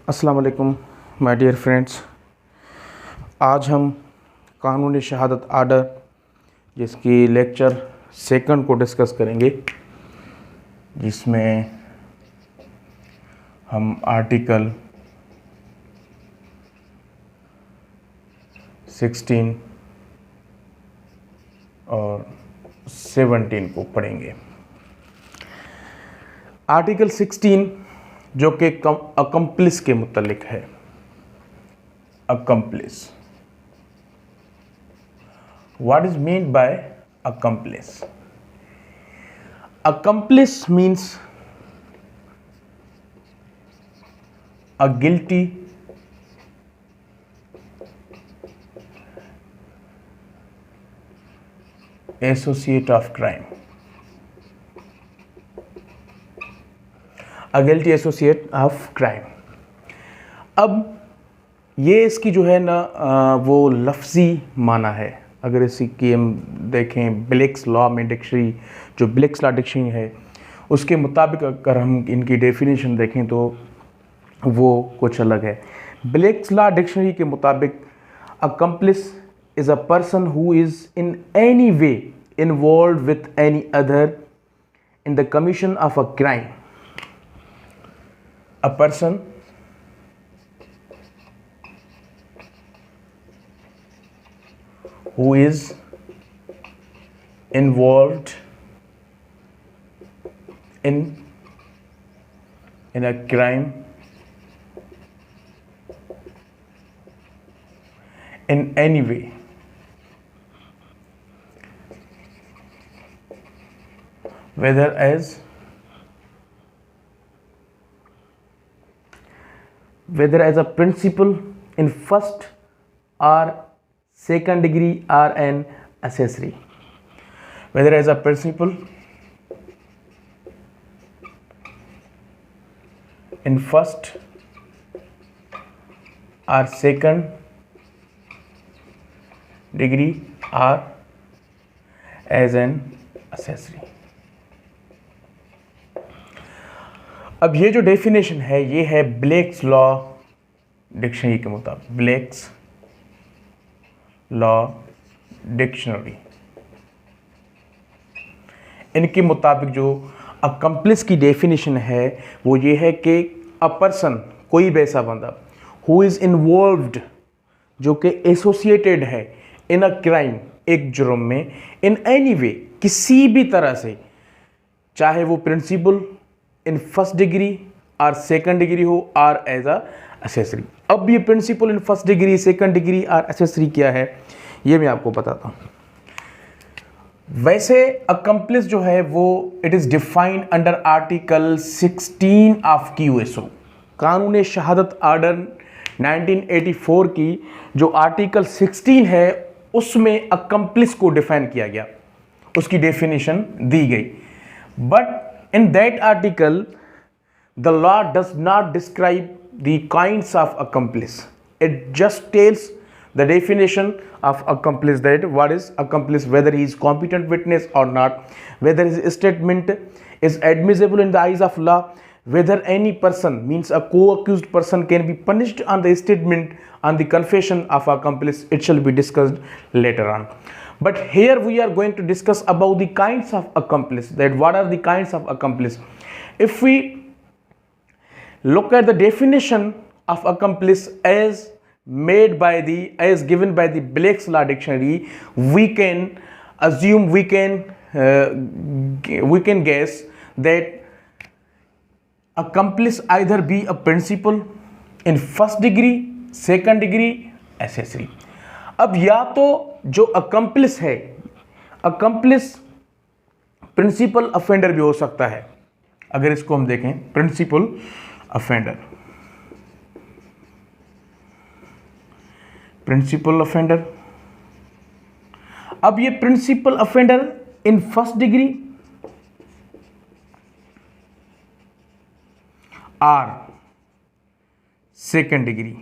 अस्सलाम वालेकुम my dear friends. आज हम कानूनी शहादत आर्डर जिसकी लेक्चर सेकंड को डिस्कस करेंगे, जिसमें हम आर्टिकल 16 और 17 को पढ़ेंगे। आर्टिकल 16 जो कि अकम्प्लिस के मुतल्लिक है। Accomplish, what is mean by accomplish? Accomplish means a guilty associate of crime, a guilty associate of crime। अब ये इसकी जो है ना वो लफ्ज़ी माना है। अगर इसी की हम देखें ब्लेक्स लॉ में, डिक्शनरी जो ब्लेक्स लॉ डिक्शनरी है उसके मुताबिक अगर हम इनकी डेफिनेशन देखें तो वो कुछ अलग है। ब्लेक्स लॉ डिक्शनरी के मुताबिक accomplish is a person who is in any way involve with any other in the commission of a crime. A person who is involved in a crime in any way, whether as a principal in first or second degree or an accessory, whether as a principal in first or second degree or as an accessory। अब ये जो definition है ये है ब्लेक्स law dictionary के मुताबिक, ब्लेक्स law dictionary. इनके मुताबिक जो अकम्प्लिस की डेफिनेशन है वो ये है कि अ पर्सन, कोई भी ऐसा बंदा हु इज़ इन्वॉल्व्ड, जो कि एसोसिएटेड है इन अ क्राइम, एक जुर्म में, इन एनी वे, किसी भी तरह से, चाहे वो प्रिंसिपल इन फर्स्ट डिग्री और सेकंड डिग्री हो और एज अ एसेसरी। अब ये principal in first degree, second degree और एसेसरी क्या है ये मैं आपको बताता हूँ। वैसे अकम्प्लिस जो है वो it is defined under article 16 of QSO, Qanun Shahadat order 1984 की जो आर्टिकल 16 है उसमें अकम्प्लिस को डिफाइन किया गया, उसकी डेफिनेशन दी गई। But in that article the law does not describe the kinds of accomplice. It just tells the definition of accomplice, that what is accomplice, whether he is competent witness or not, whether his statement is admissible in the eyes of law, whether any person, means a co-accused person, can be punished on the statement on the confession of accomplice. It shall be discussed later on. But here we are going to discuss about the kinds of accomplice, that what are the kinds of accomplice. If we look at the definition of accomplice as given by the Black's Law Dictionary, we can assume, we can guess that accomplice either be a principal in first degree, second degree, accessory। अब या तो जो accomplice है, accomplice principal offender भी हो सकता है। अगर इसको हम देखें, प्रिंसिपल अफेंडर, प्रिंसिपल अफेंडर। अब ये principal offender in first degree और second degree,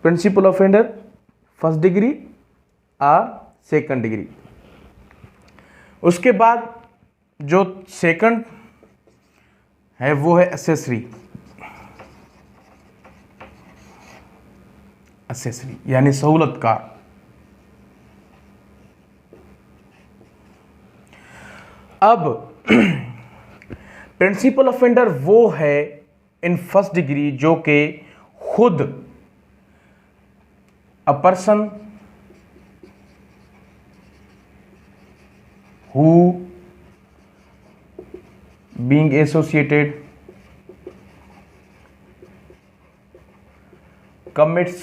principal offender first degree और सेकंड डिग्री। उसके बाद जो सेकंड है वो है एसेसरी। एसेसरी यानी सहूलतकार। अब प्रिंसिपल ऑफेंडर वो है इन फर्स्ट डिग्री जो कि खुद a person who being associated commits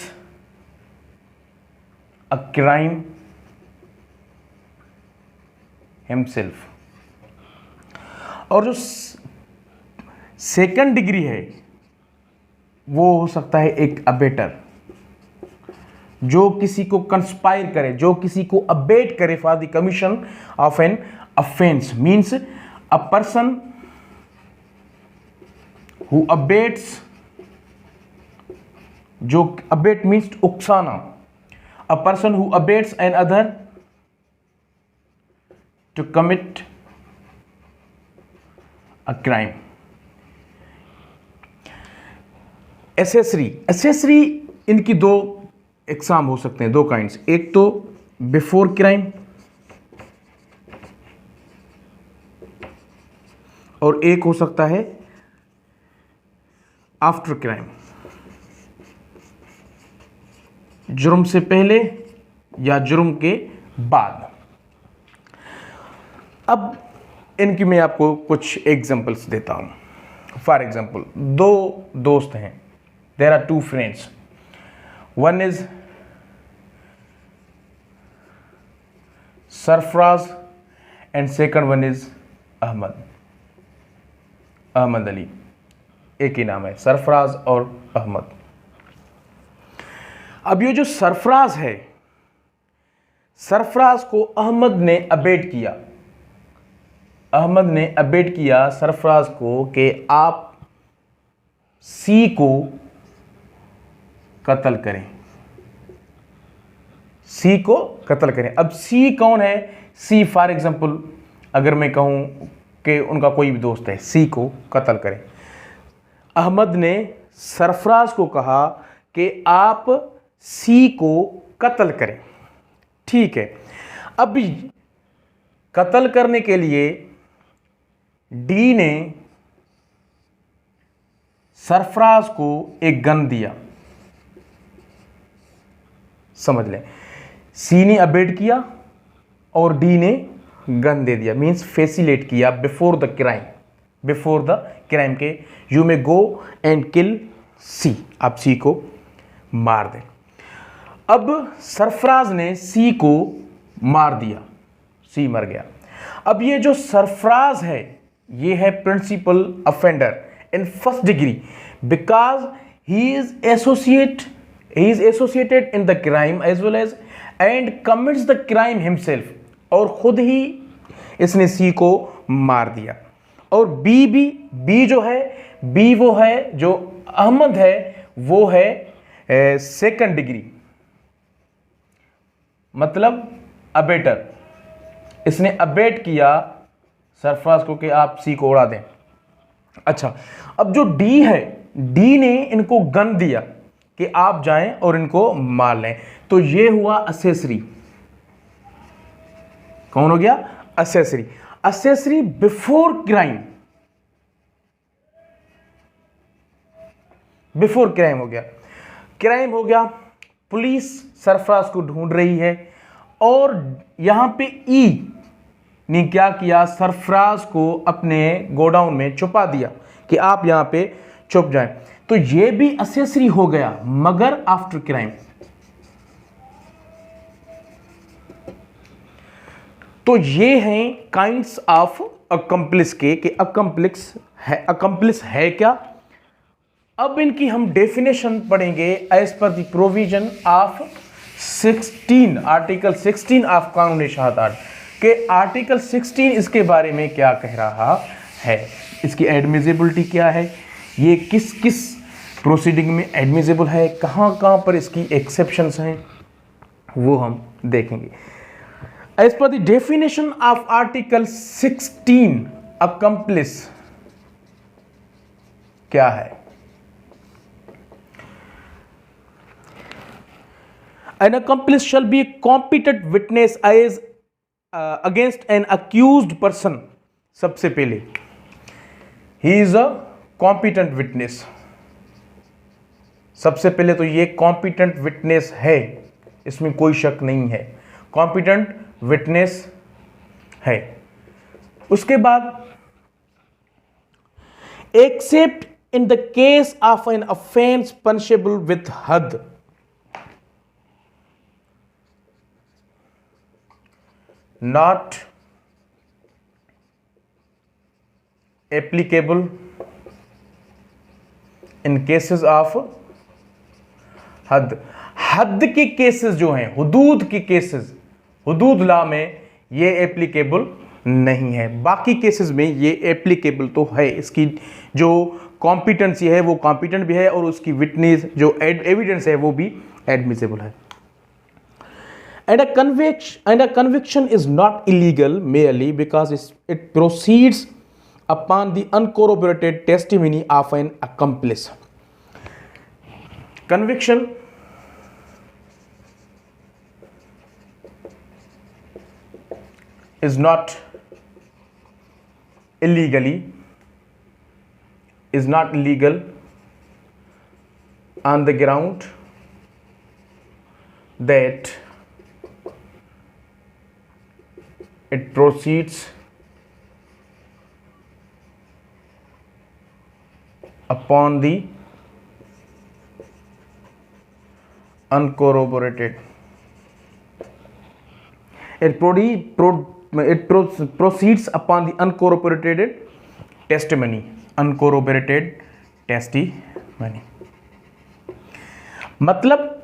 a crime himself। और जो सेकंड डिग्री है वो हो सकता है एक अबेटर, जो किसी को कंस्पायर करे, जो किसी को अबेट करे for the commission of an offence. Means a person who abates, जो abate means उकसाना, a person who abates an other to commit a crime। Accessory इनकी दो एग्जाम हो सकते हैं, दो काइंड्स। एक तो बिफोर क्राइम और एक हो सकता है आफ्टर क्राइम, जुर्म से पहले या जुर्म के बाद। अब इनकी मैं आपको कुछ एग्जांपल्स देता हूं। फॉर एग्जांपल, दो दोस्त हैं, there are two friends, one is Sarfaraz and second one is Ahmed Ali. एक ही नाम है, सरफराज और अहमद। अब ये जो सरफराज है, सरफराज को अहमद ने अबेट किया, अहमद ने अबेट किया सरफराज को कि आप सी को कत्ल करें, सी को कत्ल करें। अब सी कौन है? सी फॉर एग्जांपल अगर मैं कहूं कि उनका कोई भी दोस्त है, सी को कत्ल करें। अहमद ने सरफराज को कहा कि आप सी को कत्ल करें। ठीक है, अब कत्ल करने के लिए डी ने सरफराज को एक गन दिया। समझ लें, सी ने अबेट किया और डी ने गन दे दिया, मींस फैसिलिटेट किया before the crime, before the crime के you may go and kill C, आप सी को मार दें। अब सरफराज ने सी को मार दिया, सी मर गया। अब ये जो सरफराज है ये है principal offender in first degree because he is associated in the crime as well as and commits the crime himself, और खुद ही इसने सी को मार दिया। और बी जो है, बी वो है जो अहमद है, वो है सेकंड डिग्री, मतलब अबेटर। इसने अबेट किया सरफराज को कि आप सी को उड़ा दें। अच्छा, अब जो डी है, डी ने इनको गन दिया कि आप जाएं और इनको मार लें, तो ये हुआ असेसरी। कौन हो गया? Accessory. Accessory before crime, before crime हो गया। क्राइम हो गया, पुलिस सरफराज को ढूंढ रही है और यहां पे ई ने क्या किया, सरफराज को अपने गोडाउन में छुपा दिया कि आप यहां पे छुप जाएं, तो ये भी असेसरी हो गया मगर आफ्टर क्राइम। तो ये हैं काइंड्स ऑफ अकम्प्लिस के, कि अकम्प्लिस है क्या। अब इनकी हम डेफिनेशन पढ़ेंगे as per the provision of 16, article 16 of Qanun Shahadat के आर्टिकल 16 इसके बारे में क्या कह रहा है, इसकी एडमिजिबिलिटी क्या है, ये किस किस प्रोसीडिंग में एडमिजिबल है, कहाँ कहाँ पर इसकी एक्सेप्शंस हैं, वो हम देखेंगे। As per the definition of article 16 accomplice क्या है? An accomplice shall be a competent witness as against an accused person. सबसे पहले he is a competent witness. सबसे पहले तो ये competent witness है, इसमें कोई शक नहीं है, competent witness है। उसके बाद except in the case of an offense punishable with had, not applicable in cases of हद। हद के केसेस जो हैं, हुदूद के केसेस, हुदूद लॉ में ये एप्लीकेबल नहीं है। बाकी केसेस में ये एप्लीकेबल तो है। इसकी जो कॉम्पिटेंसी है वो कॉम्पिटेंट भी है और उसकी विटनेस जो एविडेंस है वो भी एडमिसिबल है। And a conviction is not illegal merely because it proceeds upon the uncorroborated testimony of an accomplice. Conviction is not illegal on the ground that it proceeds upon the uncorroborated. It proceeds upon the uncorroborated testimony. Uncorroborated testimony. मतलब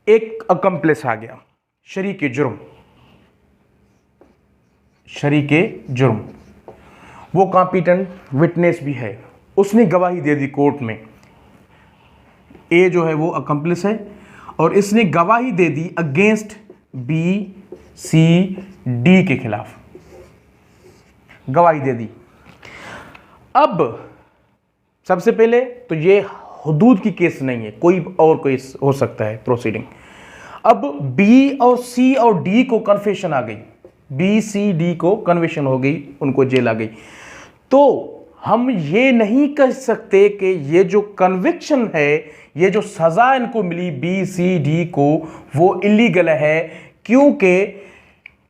एक accomplice आ गया, शरीके जुर्म, वो competent witness भी है, उसने गवाही दे दी court में। ए जो है वो अकम्प्लिस है और इसने गवाही दे दी अगेंस्ट बी, सी, डी के खिलाफ गवाही दे दी। अब सबसे पहले तो ये हुदूद की केस नहीं है, कोई और केस हो सकता है प्रोसीडिंग। अब बी और सी और डी को कन्फेशन आ गई, बी, सी, डी को कन्विक्शन हो गई, उनको जेल आ गई। तो हम ये नहीं कह सकते कि ये जो कन्विक्शन है, ये जो सजा इनको मिली बी, सी, डी को, वो इलीगल है, क्योंकि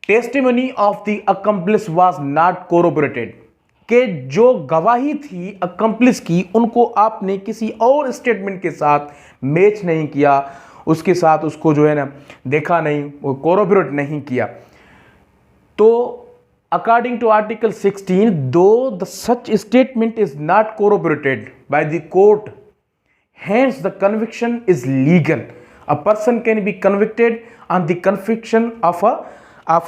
testimony of the accomplice was not corroborated, कि जो गवाही थी अकम्प्लिस की उनको आपने किसी और स्टेटमेंट के साथ मैच नहीं किया, उसके साथ उसको जो है ना देखा नहीं, वो कोरोबोरेट नहीं किया। तो according to article 16, though the such statement is not corroborated by the court, hence the conviction is legal. A person can be convicted on the conviction of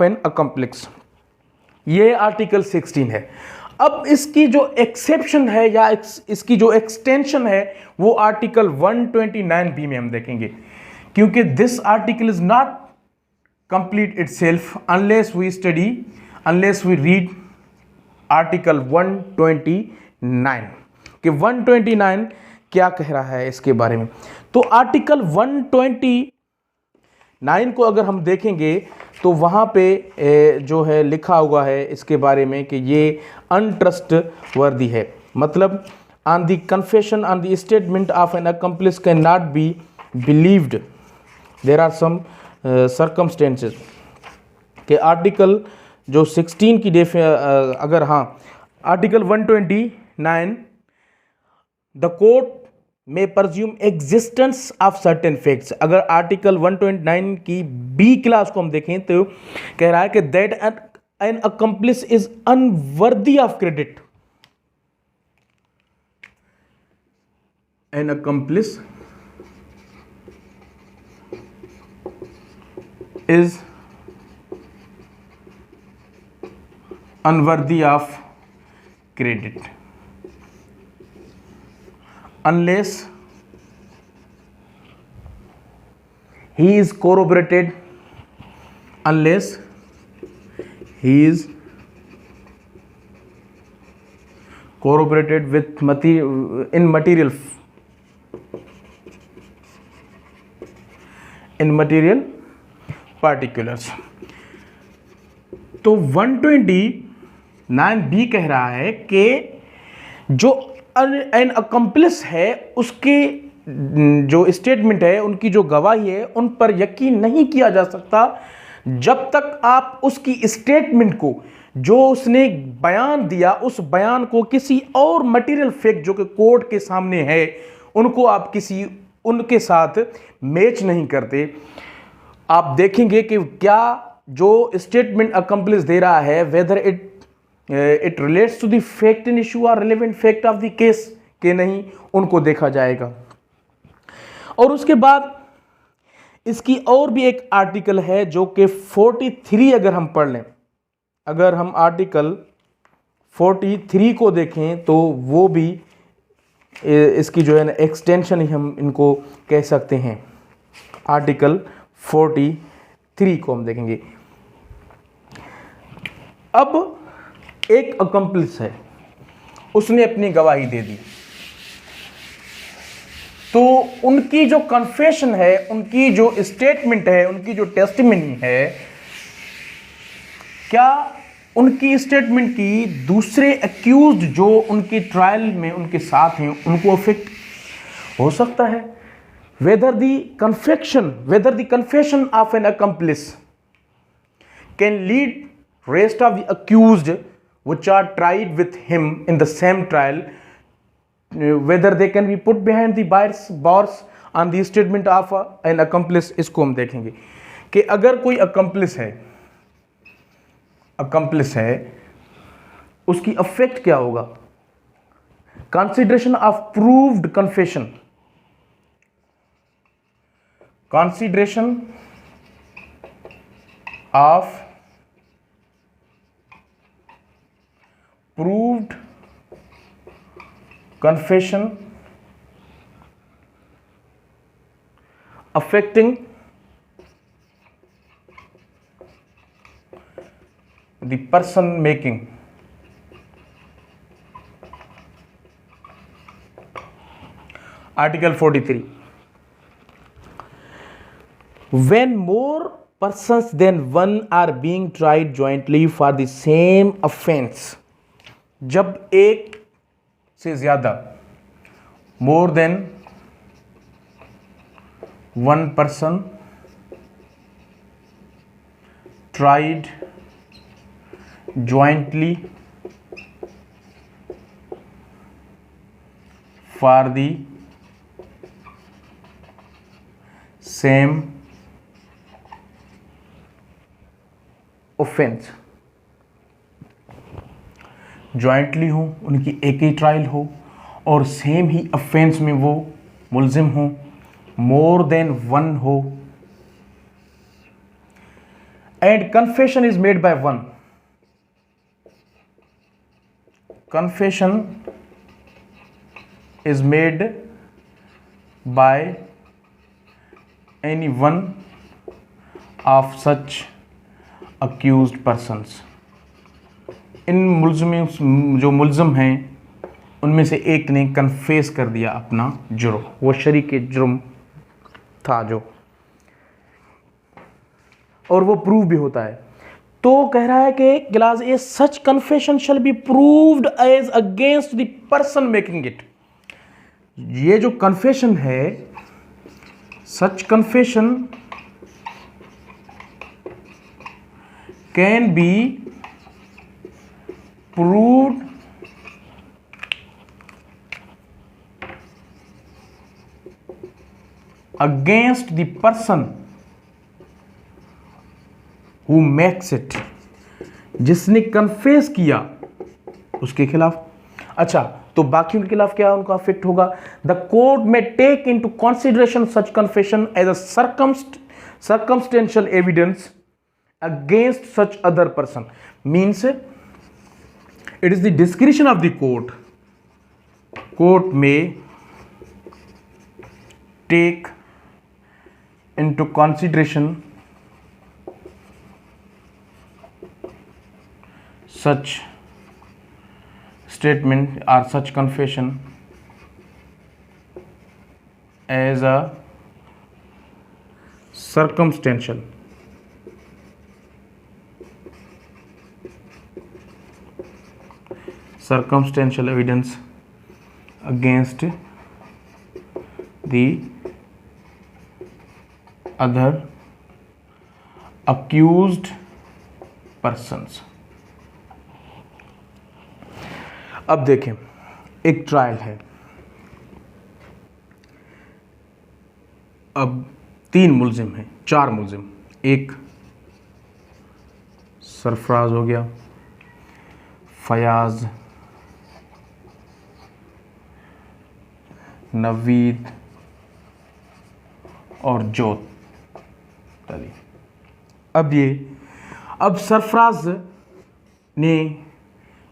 an accomplice. ये आर्टिकल 16 है। अब इसकी जो exception है या इसकी जो extension है वो आर्टिकल 129B में हम देखेंगे, क्योंकि this article is not complete itself unless we read article 129 कि 129 क्या कह रहा है इसके बारे में। तो आर्टिकल 129 को अगर हम देखेंगे तो वहाँ पे जो है लिखा हुआ है इसके बारे में कि ये अनट्रस्टवर्दी है, मतलब on the confession on the statement of an accomplice cannot be believed. There are some circumstances के आर्टिकल जो 16 की अगर हाँ आर्टिकल 129 द कोर्ट में परज्यूम एग्जिस्टेंस ऑफ सर्टेन फैक्ट्स। अगर आर्टिकल 129 की बी क्लास को हम देखें तो कह रहा है कि that an accomplice is unworthy of credit. An accomplice is unworthy of credit unless he is corroborated, unless he is corroborated with in material particulars. तो 129B कह रहा है कि जो एन अकम्प्लिस है उसके जो स्टेटमेंट है, उनकी जो गवाही है, उन पर यकीन नहीं किया जा सकता जब तक आप उसकी स्टेटमेंट को, जो उसने बयान दिया, उस बयान को किसी और मटेरियल फैक्ट जो कि कोर्ट के सामने है, उनको आप उनके साथ मैच नहीं करते। आप देखेंगे कि क्या जो स्टेटमेंट अकम्प्लिस दे रहा है, whether it relates to the fact in issue और relevant fact of the case के नहीं, उनको देखा जाएगा। और उसके बाद इसकी और भी एक आर्टिकल है जो कि 43, अगर हम पढ़ लें, अगर हम आर्टिकल 43 को देखें तो वो भी इसकी जो है ना एक्सटेंशन ही हम इनको कह सकते हैं। आर्टिकल 43 को हम देखेंगे। अब एक अकम्प्लिस है, उसने अपनी गवाही दे दी, तो उनकी जो कन्फेशन है, उनकी जो स्टेटमेंट है, उनकी जो टेस्टिमनी है, क्या उनकी स्टेटमेंट की दूसरे अक्यूज्ड जो उनके ट्रायल में उनके साथ हैं उनको अफेक्ट हो सकता है? whether the confession of an accomplice can lead rest of the accused which are tried with him in the same trial, whether they can be put behind the bars on the statement of an accomplice। इसको हम देखेंगे कि अगर कोई accomplice है उसकी affect क्या होगा। consideration of proved confession affecting the person making Article 43। When more persons than one are being tried jointly for the same offense, जब एक से ज्यादा, more than one person tried jointly for the same offence, jointly हो, उनकी एक ही trial हो और same ही offence में वो मुलजिम हो, मोर देन वन हो, and confession is made by one, confession is made by any one of such accused persons. इन मुल्ज़िम जो मुल्ज़िम हैं उनमें से एक ने कन्फेस कर दिया अपना जुर्म, वो शरीक जुर्म था जो, और वो प्रूव भी होता है। तो कह रहा है कि clause a such confession shall be proved as against the person making it. ये जो कन्फेशन है, such confession can be proved against the person who makes it, जिसने कन्फेस किया उसके खिलाफ। अच्छा, तो बाकियों के खिलाफ क्या उनका अफेक्ट होगा? द कोर्ट में take into consideration such confession as a circumstantial evidence against such other person, means it is the discretion of the court may take into consideration such statement or such confession as a circumstantial evidence against the other accused persons। अब देखें, एक trial है, अब 3 मुलजिम हैं, 4 मुलजिम, एक सरफराज हो गया, फयाज, नवीद और जोत अली। अब सरफराज ने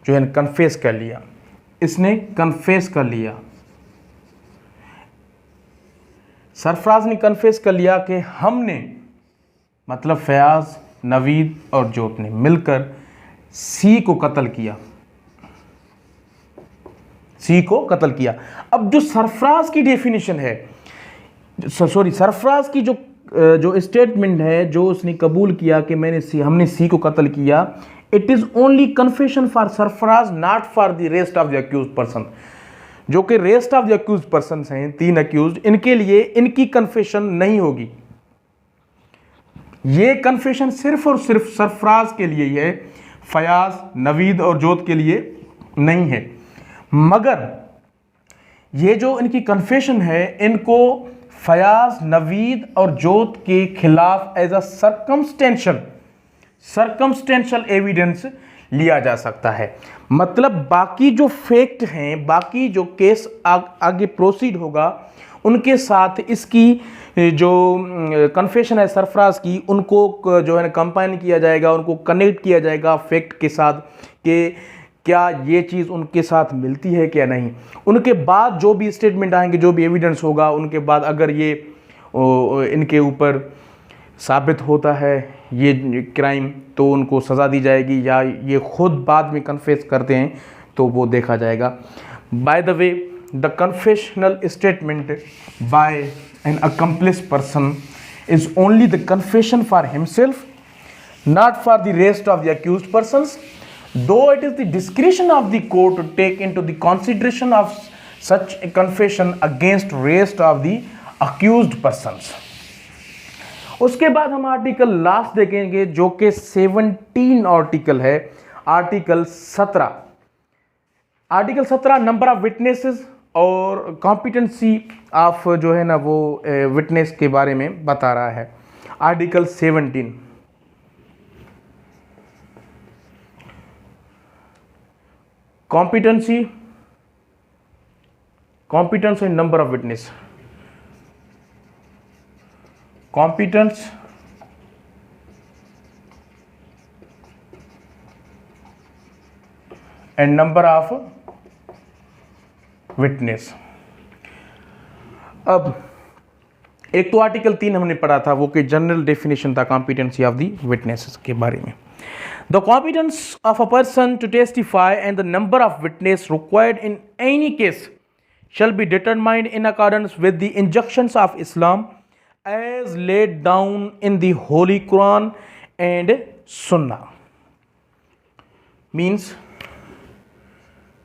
जो है कन्फेस कर लिया, इसने कन्फेस कर लिया, सरफराज ने कन्फेस कर लिया कि हमने, मतलब फयाज, नवीद और जोत ने मिलकर सी को कत्ल किया, सी को कत्ल किया। अब जो सरफराज की डेफिनेशन है, सरफराज की जो स्टेटमेंट है, जो उसने कबूल किया कि हमने सी को कत्ल किया, it is only confession for Sarfaraz, not for the rest of the accused person. जो कि rest of the accused person हैं, 3 अक्यूज, इनके लिए इनकी कन्फेशन नहीं होगी। ये कन्फेशन सिर्फ और सिर्फ सरफराज के लिए ही है, फयाज, नवीद और जोत के लिए नहीं है। मगर ये जो इनकी कन्फेशन है, इनको फयाज, नवीद और जोत के खिलाफ एज अ सर्कमस्टेंशियल एविडेंस लिया जा सकता है। मतलब बाकी जो फैक्ट हैं, बाकी जो केस आगे प्रोसीड होगा, उनके साथ इसकी जो कन्फेशन है सरफराज की, उनको जो है ना कंबाइन किया जाएगा, उनको कनेक्ट किया जाएगा फैक्ट के साथ कि क्या ये चीज़ उनके साथ मिलती है क्या नहीं। उनके बाद जो भी स्टेटमेंट आएंगे, जो भी एविडेंस होगा, उनके बाद अगर ये इनके ऊपर साबित होता है ये क्राइम, तो उनको सज़ा दी जाएगी, या ये खुद बाद में कन्फेस करते हैं तो वो देखा जाएगा। By the way, the confessional statement by an accomplice person is only the confession for himself, not for the rest of the accused persons, though it is the discretion of the court to take into the consideration of such a confession against rest of the accused persons। उसके बाद हम article last देखेंगे, जो कि 17 article है, article 17। Article 17 number of witnesses और competency of जो है ना वो विटनेस के बारे में बता रहा है। Article 17 competence and number of witness, competence and number of witness. अब एक तो आर्टिकल 3 हमने पढ़ा था, वो कि जनरल डेफिनेशन था कॉम्पिटेंसी ऑफ द विटनेसेस के बारे में। The competence of a person to testify and the number of witnesses required in any case shall be determined in accordance with the injunctions of Islam as laid down in the Holy Quran and Sunnah। Means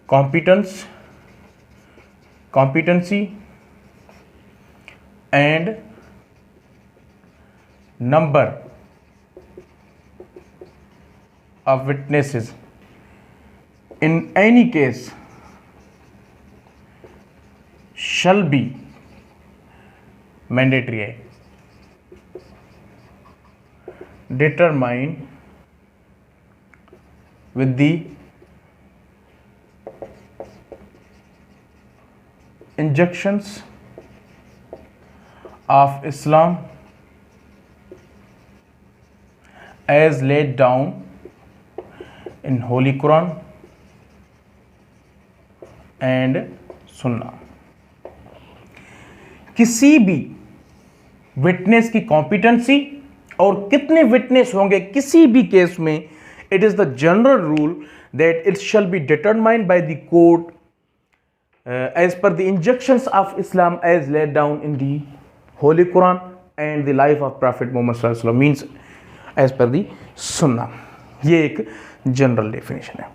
competency and number of witnesses in any case shall be mandatory है, determined with the injunctions of Islam as laid down in Holy Quran and Sunnah। किसी भी witness की competency और कितने witness होंगे किसी भी case में, It is the general rule that it shall be determined by the court as per the injunctions of Islam as laid down in the Holy Quran and the life of Prophet Muhammad sallallahu alaihi wasallam, means as per the Sunnah. ये एक general definition है.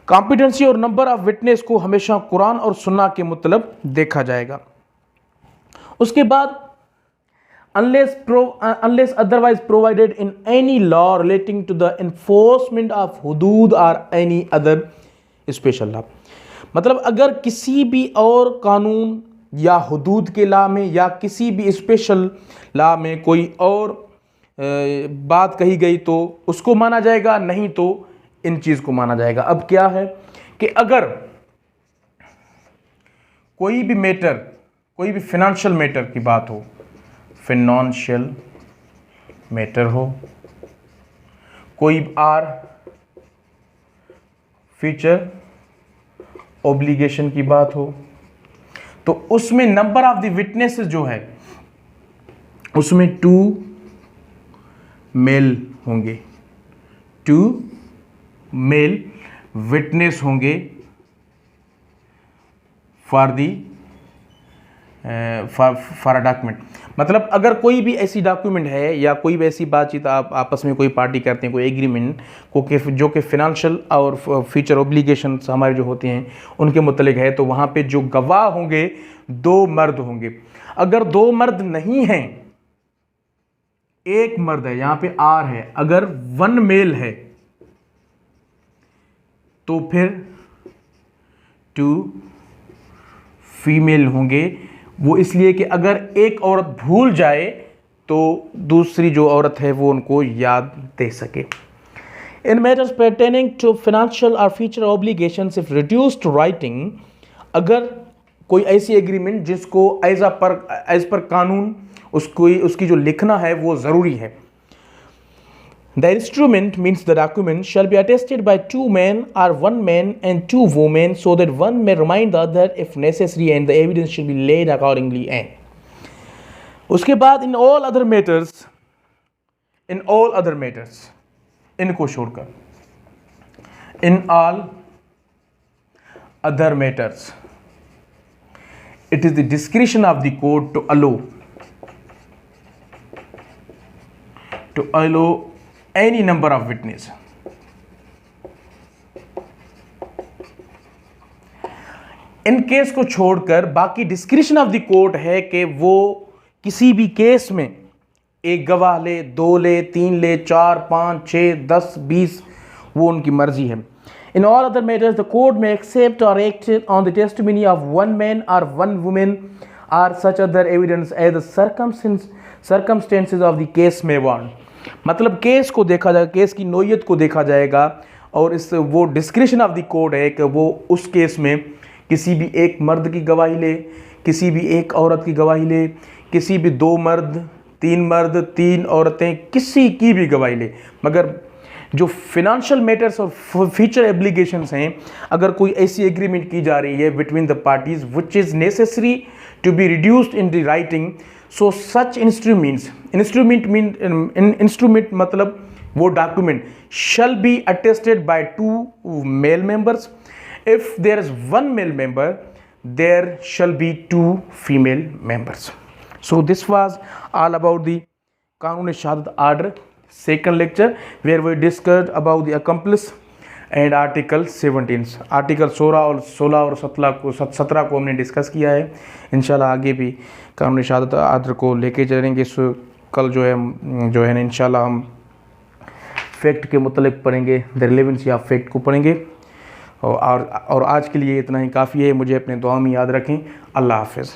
Competency और number of witness को हमेशा कुरान और सुन्ना के मतलब देखा जाएगा. उसके बाद unless otherwise provided in any law relating to the enforcement of hudud or any other special law. मतलब अगर किसी भी और कानून या हुदूद के लॉ में या किसी भी स्पेशल लॉ में कोई और बात कही गई तो उसको माना जाएगा, नहीं तो इन चीज़ को माना जाएगा. अब क्या है कि अगर कोई भी मैटर, कोई भी फिनेंशियल मैटर की बात हो, फिनेंशियल मैटर हो, कोई और फ्यूचर ऑब्लिगेशन की बात हो, तो उसमें नंबर ऑफ द विटनेसेस जो है उसमें 2 मेल होंगे, 2 मेल विटनेस होंगे फॉर अ डॉक्यूमेंट. मतलब अगर कोई भी ऐसी डॉक्यूमेंट है या कोई भी ऐसी बातचीत आप आपस में कोई पार्टी करते हैं, कोई एग्रीमेंट को जो कि फिनेंशियल और फ्यूचर ऑब्लिगेशंस हमारे जो होते हैं उनके मुतल्लिक है, तो वहाँ पे जो गवाह होंगे 2 मर्द होंगे. अगर 2 मर्द नहीं हैं, एक मर्द है, यहाँ पे आर है, अगर 1 मेल है तो फिर 2 फीमेल होंगे. वो इसलिए कि अगर एक औरत भूल जाए तो दूसरी जो औरत है वो उनको याद दे सके. इन matters pertaining to financial or future obligations if reduced to writing, अगर कोई ऐसी एग्रीमेंट जिसको एज पर कानून उसकी जो लिखना है वो ज़रूरी है. The instrument means the document shall be attested by 2 men or 1 man and 2 women so that one may remind the other if necessary and the evidence should be laid accordingly. And उसके बाद in all other matters इनको छोड़कर in all other matters it is the discretion of the court to allow any number of witness. In case को छोड़कर बाकी description of the court है कि वो किसी भी केस में एक गवाह ले, 2 ले, 3 ले, 4, 5, 6, 10, 20, वो उनकी मर्जी है. In all other matters, the court may accept or act on the testimony of 1 man or 1 woman or such other evidence as the circumstances of the case may warrant. मतलब केस को देखा जाएगा, केस की नोयत को देखा जाएगा और इस वो डिस्क्रिप्शन ऑफ द कोर्ट है कि वो उस केस में किसी भी एक मर्द की गवाही ले, किसी भी एक औरत की गवाही ले, किसी भी 2 मर्द, 3 औरतें, किसी की भी गवाही ले. मगर जो फिनेंशियल मैटर्स और फ्यूचर एब्लिगेशंस हैं, अगर कोई ऐसी एग्रीमेंट की जा रही है between the parties which is necessary to be reduced in the writing, so such instrument मतलब वो document shall be attested by 2 male members. If there is 1 male member there shall be 2 female members. So this was all about the Qanun Shahadat order second lecture where we discussed about the accomplice and article 17. Article 16 और 17 को हमने discuss किया है. इंशाल्लाह आगे भी कानून Shahadat order को लेके चलेंगे. कल जो है ना इंशाल्लाह हम फैक्ट के मुतल्लिक पढ़ेंगे, द रिलेवेंसी ऑफ फैक्ट को पढ़ेंगे. और आज के लिए इतना ही काफ़ी है. मुझे अपने दुआ में याद रखें. अल्लाह हाफ़िज़.